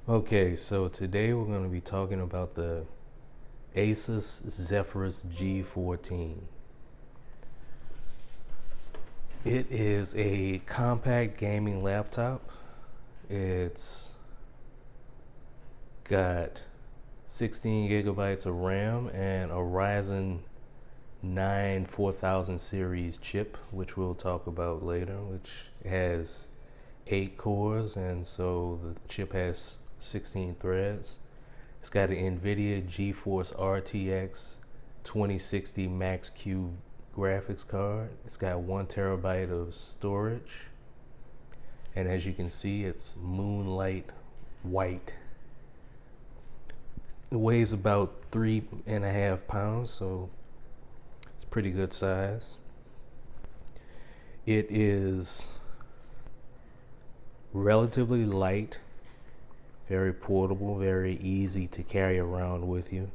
Okay, so today we're going to be talking about the Asus Zephyrus G14. It is a compact gaming laptop. It's got 16 gigabytes of RAM and a Ryzen 9 4000 series chip, which we'll talk about later, which has 8 cores, and so the chip has 16 threads. It's got an NVIDIA GeForce RTX 2060 Max-Q graphics card. It's got 1 terabyte of storage. And as you can see, it's moonlight white. It weighs about 3.5 pounds, so it's pretty good size. It is relatively light, very portable, very easy to carry around with you,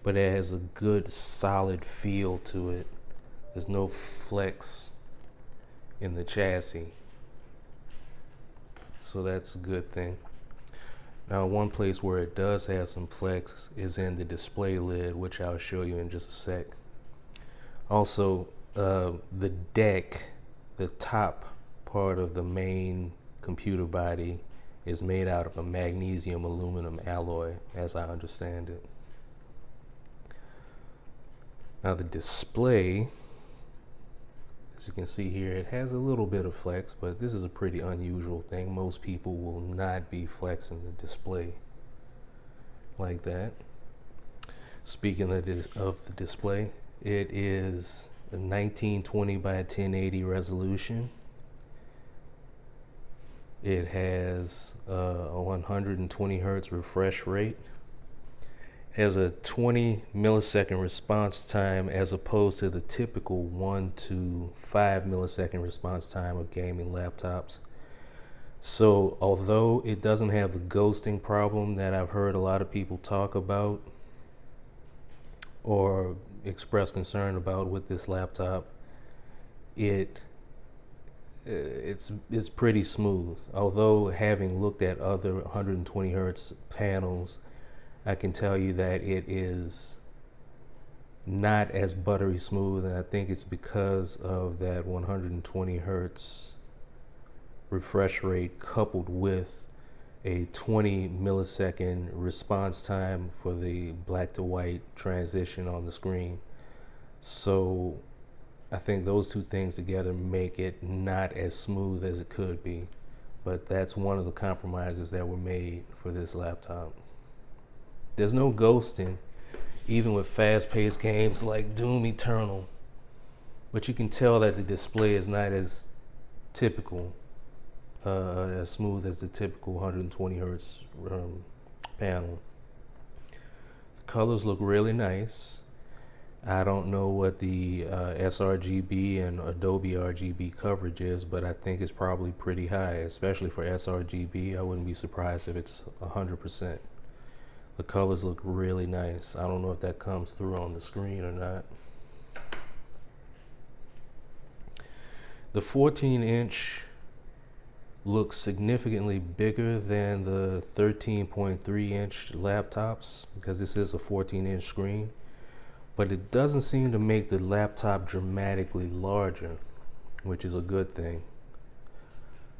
but it has a good solid feel to it. There's no flex in the chassis, so that's a good thing. Now, one place where it does have some flex is in the display lid, which I'll show you in just a sec. Also, the deck, the top part of the main computer body, is made out of a magnesium aluminum alloy, as I understand it. Now the display, as you can see here, it has a little bit of flex, but this is a pretty unusual thing. Most people will not be flexing the display like that. Speaking of the display, it is a 1920 by 1080 resolution. It has a 120 hertz refresh rate. It has a 20 millisecond response time as opposed to the typical 1 to 5 millisecond response time of gaming laptops. So although it doesn't have the ghosting problem that I've heard a lot of people talk about or express concern about with this laptop, it's pretty smooth. Although having looked at other 120 hertz panels, I can tell you that it is not as buttery smooth, and I think it's because of that 120 hertz refresh rate coupled with a 20 millisecond response time for the black to white transition on the screen. So I think those two things together make it not as smooth as it could be, but that's one of the compromises that were made for this laptop. There's no ghosting, even with fast-paced games like Doom Eternal, but you can tell that the display is not as typical, as smooth as the typical 120 hertz panel. The colors look really nice. I don't know what the sRGB and Adobe RGB coverage is, but I think it's probably pretty high, especially for sRGB. I wouldn't be surprised if it's 100%. The colors look really nice. I don't know if that comes through on the screen or not. The 14-inch looks significantly bigger than the 13.3-inch laptops because this is a 14-inch screen. But it doesn't seem to make the laptop dramatically larger, which is a good thing.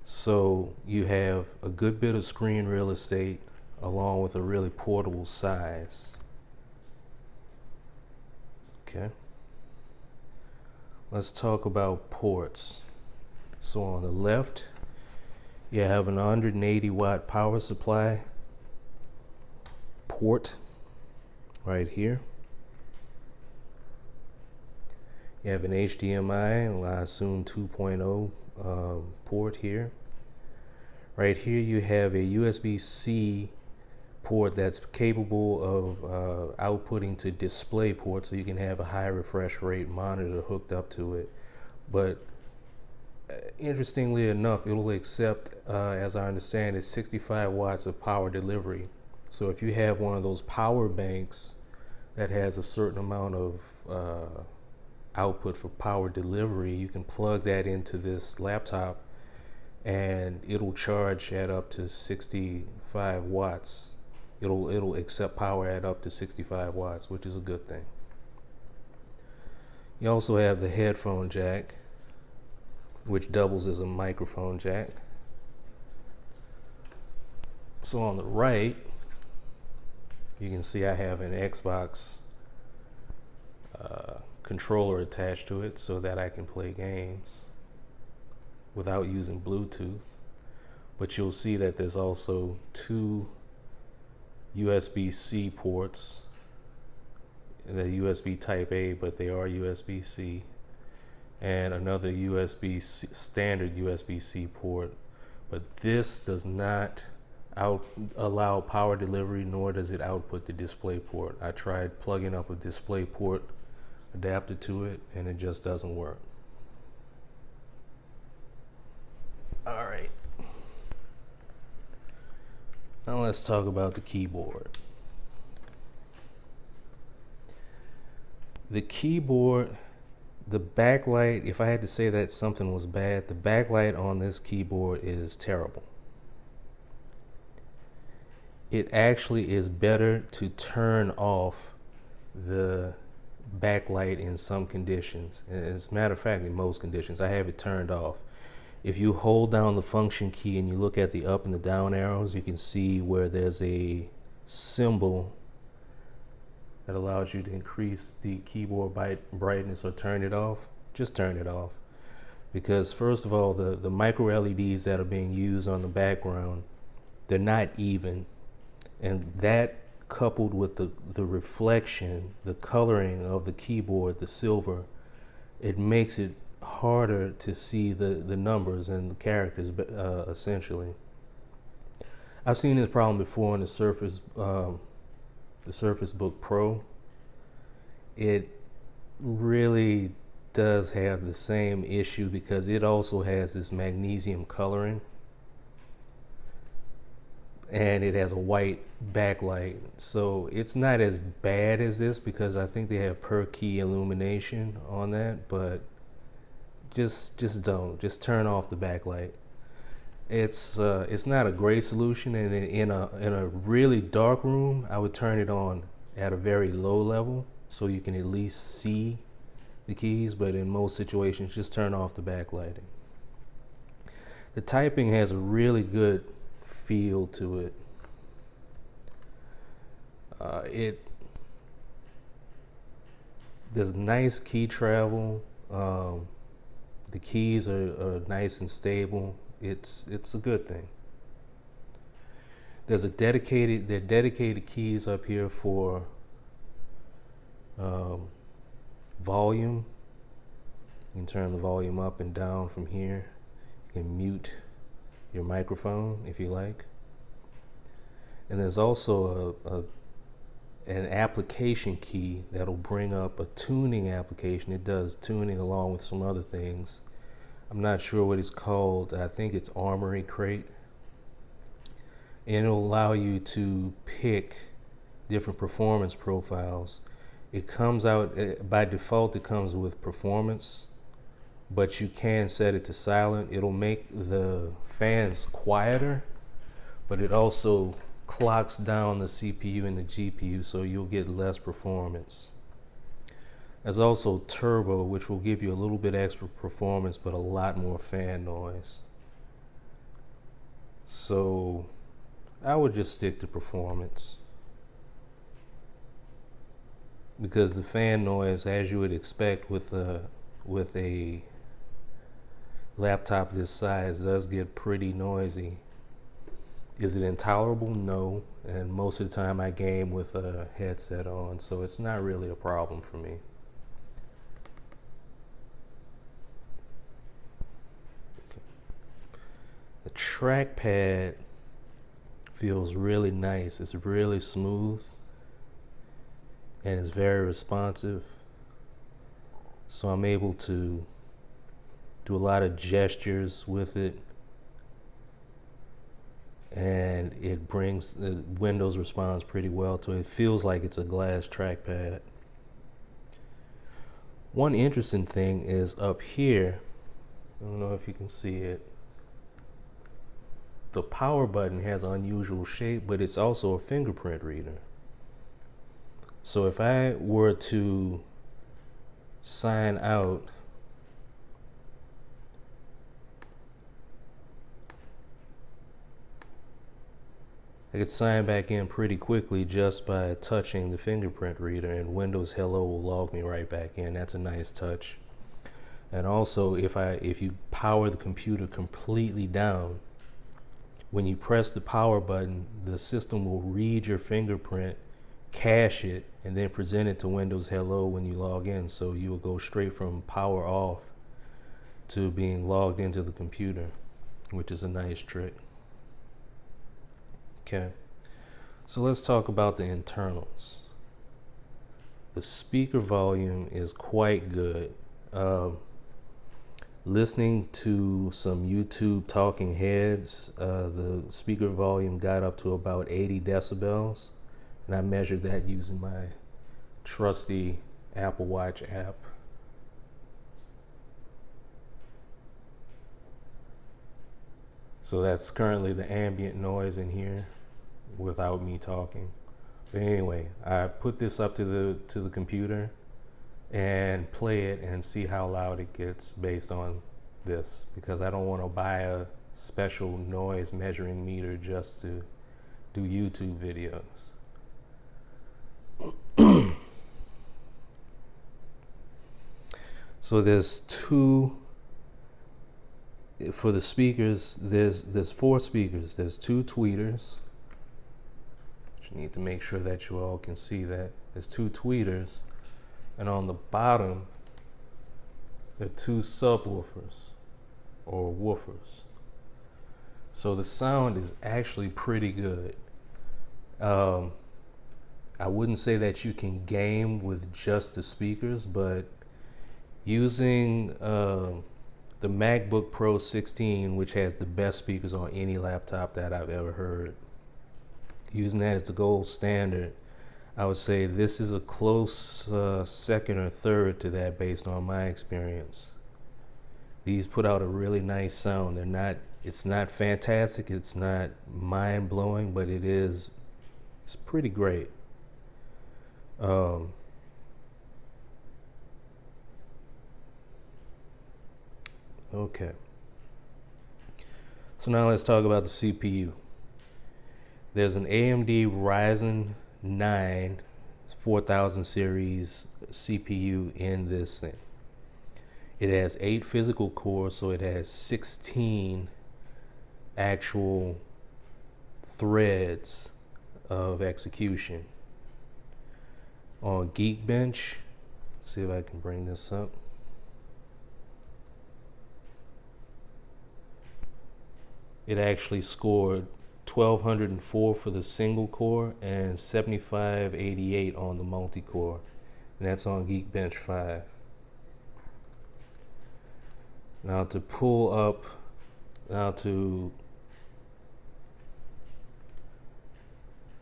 So you have a good bit of screen real estate along with a really portable size. Okay. Let's talk about ports. So on the left, you have an 180 watt power supply port right here. You have an HDMI, I assume 2.0 port here. Right here you have a USB-C port that's capable of outputting to display port, so you can have a high refresh rate monitor hooked up to it. But interestingly enough, it will accept, as I understand it, 65 watts of power delivery. So if you have one of those power banks that has a certain amount of output for power delivery, you can plug that into this laptop and it'll charge at up to 65 watts. It'll accept power at up to 65 watts, which is a good thing. You also have the headphone jack, which doubles as a microphone jack. So on the right, you can see I have an Xbox controller attached to it so that I can play games without using Bluetooth. But you'll see that there's also two USB-C ports. They're USB Type A, but they are USB-C, and another USB-C, standard USB-C port. But this does not allow power delivery, nor does it output the display port. I tried plugging up a display port adapter to it, and it just doesn't work. All right. Now let's talk about the keyboard. The keyboard, the backlight, if I had to say that something was bad, the backlight on this keyboard is terrible. It actually is better to turn off the backlight in some conditions. As a matter of fact, in most conditions, I have it turned off. If you hold down the function key and you look at the up and the down arrows, you can see where there's a symbol that allows you to increase the keyboard brightness or turn it off. Just turn it off. Because first of all, the micro LEDs that are being used on the background, they're not even. And that, coupled with the reflection, the coloring of the keyboard, the silver, it makes it harder to see the numbers and the characters, essentially. I've seen this problem before in the Surface Book Pro. It really does have the same issue because it also has this magnesium coloring, and it has a white backlight. So it's not as bad as this because I think they have per key illumination on that, but just turn off the backlight. It's not a great solution, and in a really dark room, I would turn it on at a very low level so you can at least see the keys, but in most situations, just turn off the backlighting. The typing has a really good feel to it. There's nice key travel. The keys are nice and stable. It's a good thing. There are dedicated keys up here for volume. You can turn the volume up and down from here. You can mute your microphone if you like. And there's also an application key that'll bring up a tuning application. It does tuning along with some other things. I'm not sure what it's called. I think it's Armory Crate. And it'll allow you to pick different performance profiles. It comes out, by default, it comes with performance, but you can set it to silent. It'll make the fans quieter, but it also clocks down the CPU and the GPU, so you'll get less performance. There's also turbo, which will give you a little bit extra performance, but a lot more fan noise. So I would just stick to performance, because the fan noise, as you would expect with a laptop this size, does get pretty noisy. Is it intolerable? No. And most of the time I game with a headset on, so it's not really a problem for me. Okay. The trackpad feels really nice. It's really smooth and it's very responsive. So I'm able to do a lot of gestures with it. And it brings, Windows responds pretty well to it. It feels like it's a glass trackpad. One interesting thing is up here, I don't know if you can see it, the power button has an unusual shape, but it's also a fingerprint reader. So if I were to sign out, I could sign back in pretty quickly just by touching the fingerprint reader, and Windows Hello will log me right back in. That's a nice touch. And also, if you power the computer completely down, when you press the power button, the system will read your fingerprint, cache it, and then present it to Windows Hello when you log in. So you will go straight from power off to being logged into the computer, which is a nice trick. Okay, so let's talk about the internals. The speaker volume is quite good. Listening to some YouTube talking heads, the speaker volume got up to about 80 decibels, and I measured that using my trusty Apple Watch app. So that's currently the ambient noise in here without me talking. But anyway, I put this up to the computer and play it and see how loud it gets based on this, because I don't want to buy a special noise measuring meter just to do YouTube videos. So there's two. For the speakers, there's 4 speakers. There's 2 tweeters. You need to make sure that you all can see that. There's 2 tweeters, and on the bottom, there are 2 subwoofers or woofers. So the sound is actually pretty good. I wouldn't say that you can game with just the speakers, but using the MacBook Pro 16, which has the best speakers on any laptop that I've ever heard, using that as the gold standard, I would say this is a close second or third to that based on my experience. These put out a really nice sound. It's not fantastic, it's not mind-blowing, but it's pretty great. Okay. So now let's talk about the CPU. There's an AMD Ryzen 9 4000 series CPU in this thing. It has 8 physical cores, so it has 16 actual threads of execution. On Geekbench, let's see if I can bring this up. It actually scored 1204 for the single core and 7588 on the multi-core, and that's on Geekbench 5. Now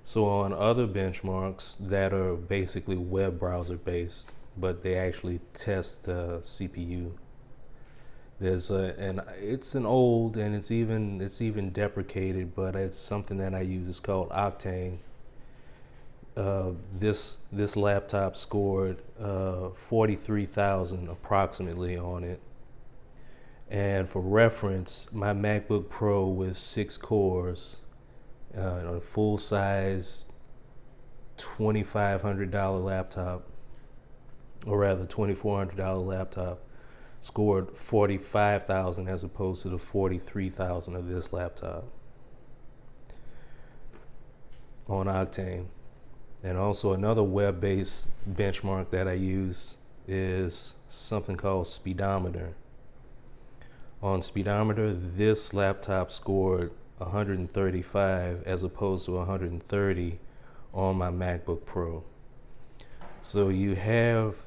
so on other benchmarks that are basically web browser based, but they actually test CPU. It's an old, and it's even deprecated, but it's something that I use. It's called Octane. This laptop scored 43,000 approximately on it. And for reference, my MacBook Pro with 6 cores, on a full size $2,500 laptop, or rather $2,400 laptop, scored 45,000 as opposed to the 43,000 of this laptop on Octane. And also another web-based benchmark that I use is something called Speedometer. On Speedometer, this laptop scored 135 as opposed to 130 on my MacBook Pro. So you have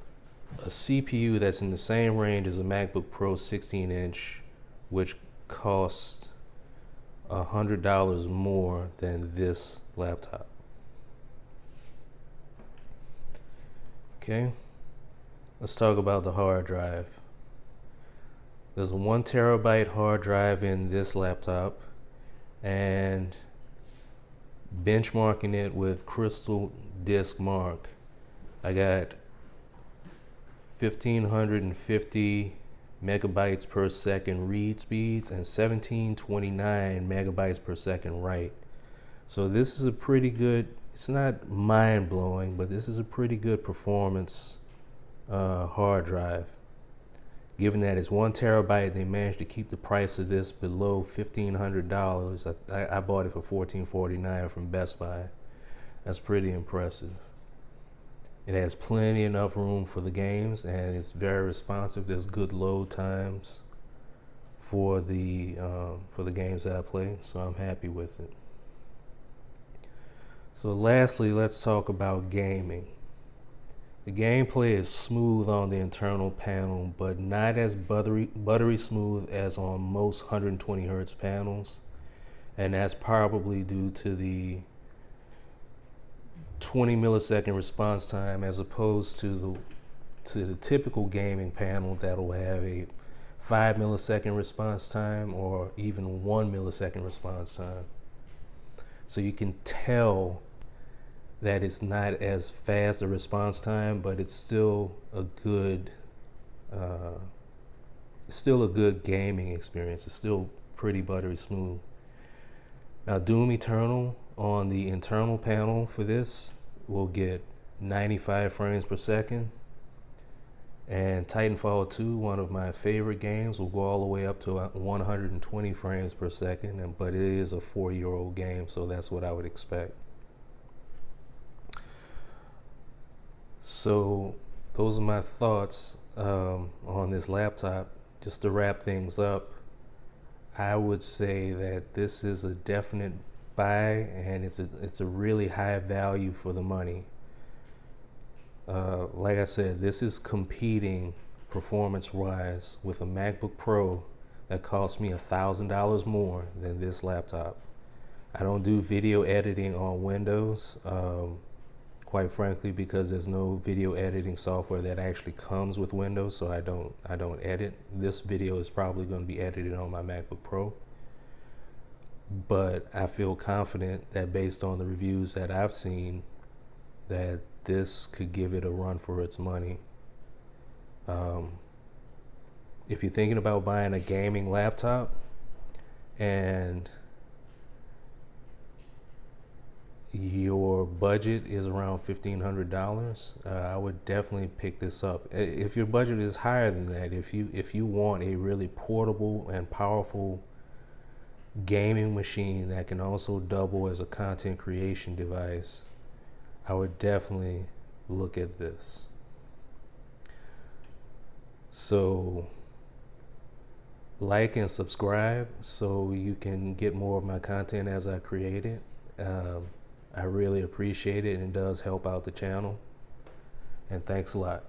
a CPU that's in the same range as a MacBook Pro 16-inch, which costs $100 more than this laptop. Okay, let's talk about the hard drive. There's a 1 terabyte hard drive in this laptop, and benchmarking it with Crystal Disk Mark. I got 1550 megabytes per second read speeds and 1729 megabytes per second write. So this is a pretty good, it's not mind-blowing, but this is a pretty good performance hard drive. Given that it's 1 terabyte, they managed to keep the price of this below $1,500. I bought it for $14.49 from Best Buy. That's pretty impressive. It has plenty enough room for the games, and it's very responsive. There's good load times for the games that I play, so I'm happy with it. So lastly, let's talk about gaming. The gameplay is smooth on the internal panel, but not as buttery smooth as on most 120 hertz panels, and that's probably due to the 20 millisecond response time as opposed to the typical gaming panel that'll have a 5 millisecond response time or even 1 millisecond response time. So you can tell that it's not as fast a response time, but it's still a good gaming experience. It's still pretty buttery smooth. Now Doom Eternal on the internal panel for this will get 95 frames per second, and Titanfall 2, one of my favorite games, will go all the way up to 120 frames per second, but it is a 4-year-old game, so that's what I would expect. So those are my thoughts on this laptop. Just to wrap things up, I would say that this is a definite buy, and it's a really high value for the money. Like I said, this is competing performance-wise with a MacBook Pro that cost me $1,000 more than this laptop. I don't do video editing on Windows. Quite frankly, because there's no video editing software that actually comes with Windows, so I don't edit. This video is probably going to be edited on my MacBook Pro, but I feel confident that based on the reviews that I've seen, that this could give it a run for its money. If you're thinking about buying a gaming laptop and your budget is around $1,500, I would definitely pick this up. If your budget is higher than that, if you want a really portable and powerful gaming machine that can also double as a content creation device, I would definitely look at this. So like and subscribe so you can get more of my content as I create it. I really appreciate it, and it does help out the channel. And thanks a lot.